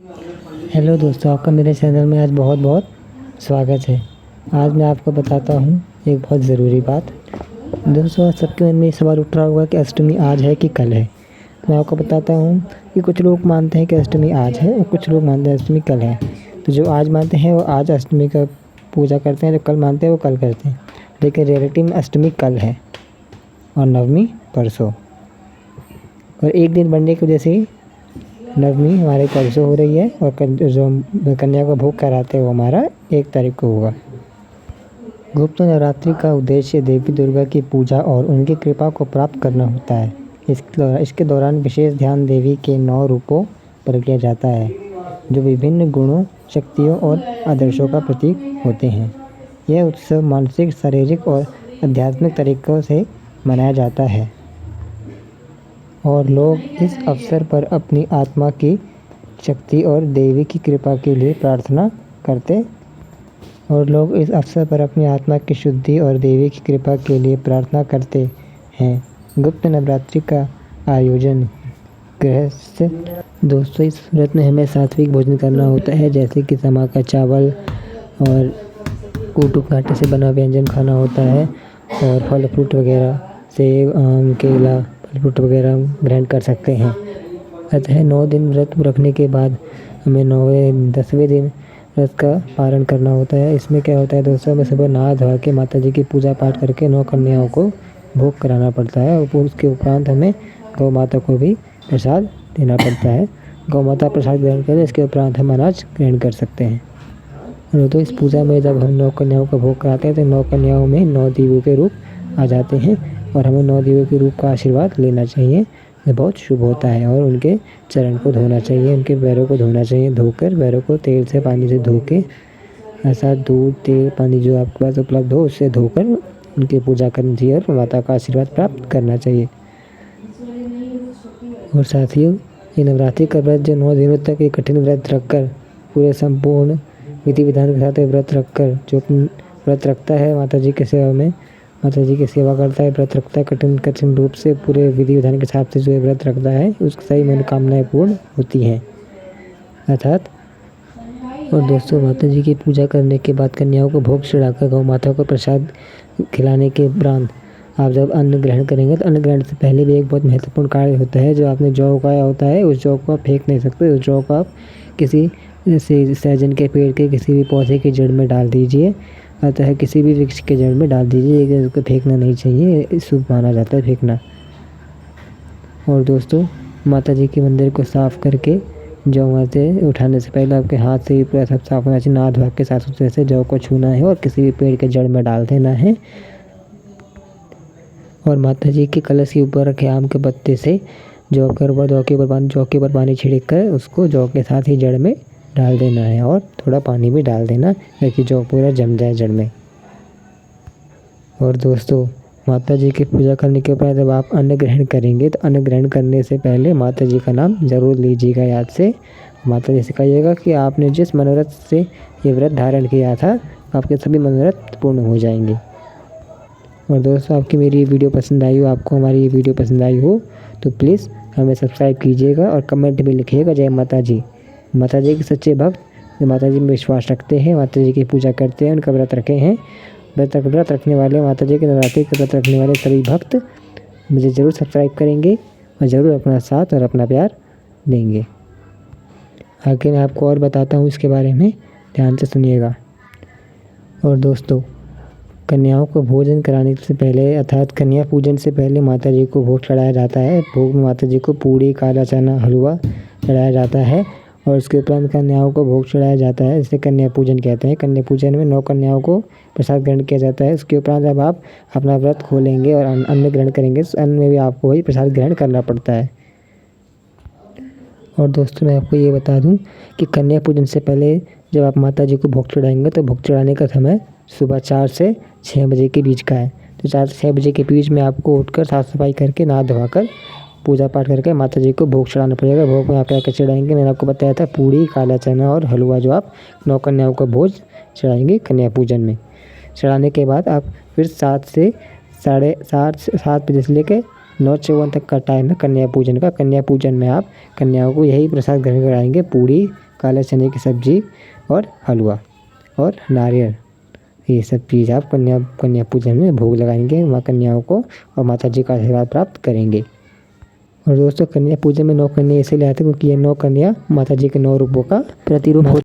Hello दोस्तों, आपका मेरे चैनल में आज बहुत बहुत स्वागत है। आज मैं आपको बताता हूँ एक बहुत ज़रूरी बात। दोस्तों, आज सबके मन में ये सवाल उठ रहा होगा कि अष्टमी आज है कि कल है। तो मैं आपको बताता हूँ कि कुछ लोग मानते हैं कि अष्टमी आज है और कुछ लोग मानते हैं अष्टमी कल है। तो जो आज मानते हैं वो आज अष्टमी का पूजा करते हैं, जो कल मानते हैं वो कल करते हैं। लेकिन रियलिटी में अष्टमी कल है और नवमी परसों। और एक दिन बढ़ने की वजह से नवमी हमारे परसों हो रही है और जो कन्या को भोग कराते हैं वो हमारा 1 तारीख को होगा। गुप्त नवरात्रि का उद्देश्य देवी दुर्गा की पूजा और उनकी कृपा को प्राप्त करना होता है। इसके दौरान विशेष ध्यान देवी के 9 रूपों पर किया जाता है, जो विभिन्न गुणों, शक्तियों और आदर्शों का प्रतीक होते हैं। यह उत्सव मानसिक, शारीरिक और आध्यात्मिक तरीकों से मनाया जाता है और लोग इस अवसर पर अपनी आत्मा की शक्ति और देवी की कृपा के लिए प्रार्थना करते हैं। गुप्त नवरात्रि का आयोजन गृहस्थ। दोस्तों, इस व्रत में हमें सात्विक भोजन करना होता है, जैसे कि समा का चावल और कूटू आटे से बना व्यंजन खाना होता है और फल फ्रूट वगैरह, सेब, आम, केला, फल फ्रूट वगैरह ग्रहण कर सकते हैं। अतः 9 दिन व्रत रखने के बाद हमें 9वें 10वें दिन व्रत का पारण करना होता है। इसमें क्या होता है दोस्तों, हमें सुबह नहा धोवा के माता जी की पूजा पाठ करके 9 कन्याओं को भोग कराना पड़ता है और उसके उपरांत हमें गौ माता को भी प्रसाद देना पड़ता है। गौ माता प्रसाद ग्रहण करें, इसके उपरांत हम अनाज ग्रहण कर सकते हैं। तो इस पूजा में जब हम 9 कन्याओं का भोग कराते हैं तो 9 कन्याओं में 9 देवियों के रूप आ जाते हैं और हमें 9 देवियों के रूप का आशीर्वाद लेना चाहिए। ये बहुत शुभ होता है और उनके चरण को धोना चाहिए, उनके पैरों को धोना चाहिए। धोकर पैरों को तेल से, पानी से धो के, ऐसा दूध, तेल, पानी जो आपके पास उपलब्ध हो उससे धोकर उनकी पूजा करनी चाहिए और माता का आशीर्वाद प्राप्त करना चाहिए। और साथियों, ये नवरात्रि का व्रत जो 9 दिनों तक ये कठिन व्रत रखकर, पूरे संपूर्ण विधि विधान के साथ व्रत रखकर जो व्रत रखता है माता जी की सेवा में, माता जी की सेवा करता है, व्रत रखता है, कठिन रूप से पूरे विधि विधान के हिसाब से जो व्रत रखता है उसकी सही मनोकामनाएं पूर्ण होती हैं अर्थात। और दोस्तों, माता जी की पूजा करने के बाद कन्याओं को भोग चढ़ाकर गौ माता को प्रसाद खिलाने के उपरांत आप जब अन्न ग्रहण करेंगे तो अन्न ग्रहण से पहले भी एक बहुत महत्वपूर्ण कार्य होता है। जो आपने जौ उगाया होता है उस जौ को आप फेंक नहीं सकते। उस जौ को आप किसी सहजन के पेड़ के किसी भी पौधे की जड़ में डाल दीजिए, अतः किसी भी वृक्ष के जड़ में डाल दीजिए। उसको फेंकना नहीं चाहिए, शुभ माना जाता है फेंकना। और दोस्तों, माता जी के मंदिर को साफ करके जौ माते उठाने से पहले आपके हाथ से ही पूरा सब साफ होना चाहिए। नहा धोवा के साथ सुथरे से जौ को छूना है और किसी भी पेड़ के जड़ में डाल देना है। और माता जी के कलश के ऊपर रखे आम के पत्ते से जौ के ऊपर पानी छिड़क कर उसको जौ के साथ ही जड़ में डाल देना है और थोड़ा पानी भी डाल देना ताकि जौ पूरा जम जाए जड़ में। और दोस्तों, माता जी की पूजा करने के बाद जब आप अन्न ग्रहण करेंगे तो अन्न ग्रहण करने से पहले माता जी का नाम जरूर लीजिएगा याद से। माता जी से कहिएगा कि आपने जिस मनोरथ से ये व्रत धारण किया था आपके सभी मनोरथ पूर्ण हो जाएंगे। और दोस्तों, आपकी मेरी ये वीडियो पसंद आई हो, आपको हमारी ये वीडियो पसंद आई हो तो प्लीज़ हमें सब्सक्राइब कीजिएगा और कमेंट में लिखिएगा जय माता जी। माता जी के सच्चे भक्त जो माता जी में विश्वास रखते हैं, माता जी की पूजा करते हैं, उनका व्रत रखे हैं, व्रत रखने वाले, माता जी के नवरात्रि के व्रत रखने वाले सभी भक्त मुझे ज़रूर सब्सक्राइब करेंगे और ज़रूर अपना साथ और अपना प्यार देंगे। आगे मैं आपको और बताता हूँ इसके बारे में, ध्यान से सुनिएगा। और दोस्तों, कन्याओं को भोजन कराने से पहले अर्थात कन्या पूजन से पहले माता जी को भोग चढ़ाया जाता है। भोग में माता जी को पूड़ी, काला चना, हलवा चढ़ाया जाता है और उसके उपरांत कन्याओं को भोग चढ़ाया जाता है। इसे कन्या पूजन कहते हैं। कन्या पूजन में 9 कन्याओं को प्रसाद ग्रहण किया जाता है। उसके उपरांत जब आप अपना व्रत खोलेंगे और अन्न ग्रहण करेंगे तो अन्न में भी आपको वही प्रसाद ग्रहण करना पड़ता है। और दोस्तों, मैं आपको ये बता दूं कि कन्या पूजन से पहले जब आप माता जी को भोग चढ़ाएंगे तो भोग चढ़ाने का समय सुबह 4 से 6 बजे के बीच का है। तो 4 से 6 बजे के बीच में आपको उठकर साफ़ सफाई करके नहा धोवा कर पूजा पाठ करके माता जी को भोग चढ़ाना पड़ेगा। भोग में आप क्या क्या चढ़ाएंगे मैंने आपको बताया था, पूड़ी, काला चना और हलवा जो आप 9 कन्याओं को भोज चढ़ाएंगे कन्या पूजन में। चढ़ाने के बाद आप फिर 7 से साढ़े 7 बजे से लेकर 9:54 तक का टाइम है कन्या पूजन का। कन्या पूजन में आप कन्याओं को यही प्रसाद ग्रहण कराएंगे, पूड़ी, काले चने की सब्जी और हलवा और नारियल। ये सब चीज़ आप कन्या पूजन में भोग लगाएंगे माँ कन्याओं को और माता जी का आशीर्वाद प्राप्त करेंगे। और दोस्तों, कन्या पूजन में 9 कन्या इसलिए आते हैं क्योंकि ये 9 कन्या माता जी के 9 रूपों का प्रतिरूप होती